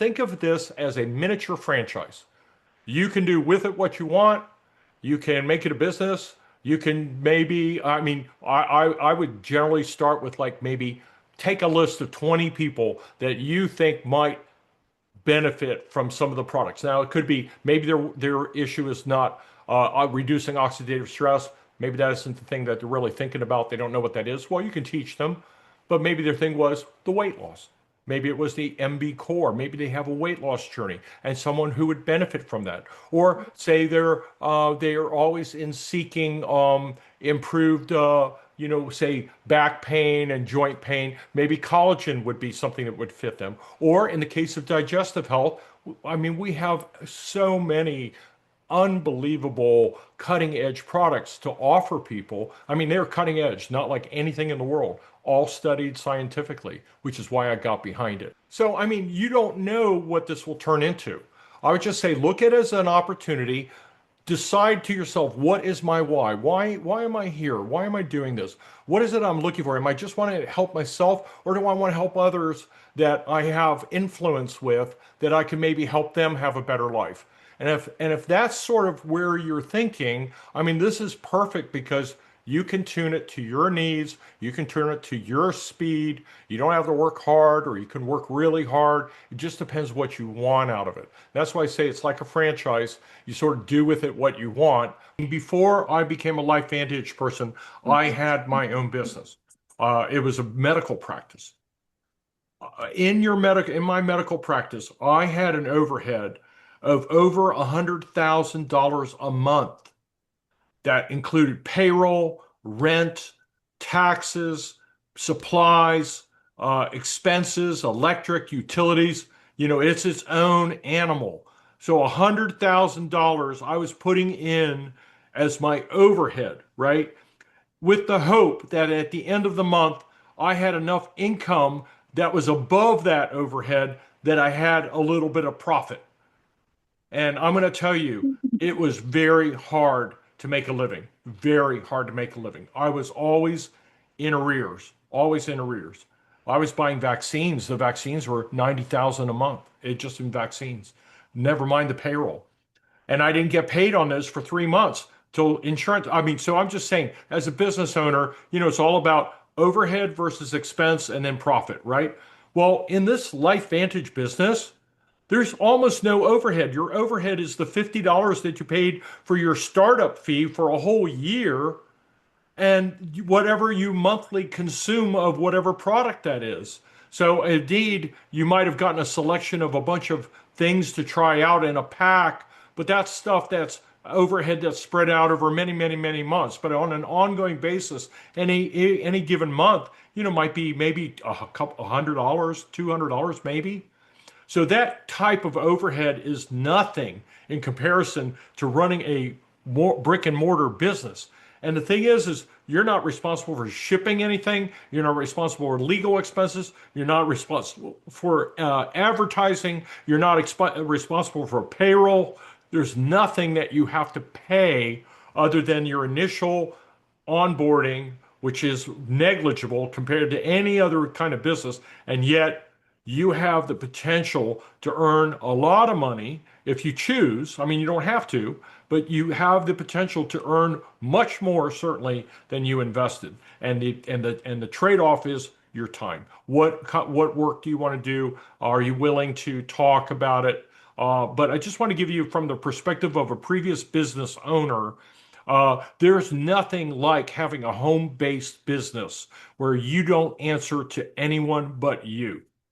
think of this as a miniature franchise. You can do with it what you want. You can make it a business. You can maybe, I would generally start with like maybe take a list of 20 people that you think might benefit from some of the products. Now, it could be maybe their issue is not reducing oxidative stress. Maybe that isn't the thing that they're really thinking about. They don't know what that is. Well, you can teach them, but maybe their thing was the weight loss. Maybe it was the MB core. Maybe they have a weight loss journey and someone who would benefit from that. Or say they are always in seeking improved say back pain and joint pain. Maybe collagen would be something that would fit them. Or in the case of digestive health, I mean, we have so many unbelievable cutting edge products to offer people. I mean, they're cutting edge, not like anything in the world, all studied scientifically, which is why I got behind it. So, I mean, you don't know what this will turn into. I would just say look at it as an opportunity. Decide to yourself, what is my why? Why am I here? Why am I doing this? What is it I'm looking for? Am I just want to help myself, or do I want to help others that I have influence with, that I can maybe help them have a better life? And if that's sort of where you're thinking, I mean, this is perfect because you can tune it to your needs, you can turn it to your speed. You don't have to work hard, or you can work really hard. It just depends what you want out of it. That's why I say it's like a franchise. You sort of do with it what you want. Before I became a Lifevantage person, I had my own business. It was a medical practice. In my medical practice, I had an overhead of over $100,000 a month. That included payroll, rent, taxes, supplies, expenses, electric, utilities. You know, it's its own animal. So $100,000 I was putting in as my overhead, right? With the hope that at the end of the month, I had enough income that was above that overhead that I had a little bit of profit. And I'm going to tell you, it was very hard to make a living. Very hard to make a living. I was always in arrears, always in arrears. I was buying vaccines. The vaccines were 90,000 a month. It just in vaccines. Never mind the payroll. And I didn't get paid on those for 3 months till insurance. I mean, so I'm just saying, as a business owner, it's all about overhead versus expense and then profit, right? Well, in this LifeVantage business, there's almost no overhead. Your overhead is the $50 that you paid for your startup fee for a whole year, and whatever you monthly consume of whatever product that is. So indeed, you might have gotten a selection of a bunch of things to try out in a pack, but that's stuff that's overhead that's spread out over many, many, many months. But on an ongoing basis, any given month, might be maybe $100, $200 maybe. So that type of overhead is nothing in comparison to running a brick and mortar business. And the thing is you're not responsible for shipping anything. You're not responsible for legal expenses. You're not responsible for advertising. You're not responsible for payroll. There's nothing that you have to pay other than your initial onboarding, which is negligible compared to any other kind of business. And yet, you have the potential to earn a lot of money if you choose. I mean, you don't have to, but you have the potential to earn much more certainly than you invested. And the trade-off is your time. What work do you want to do? Are you willing to talk about it? But I just want to give you from the perspective of a previous business owner. There's nothing like having a home-based business where you don't answer to anyone but you.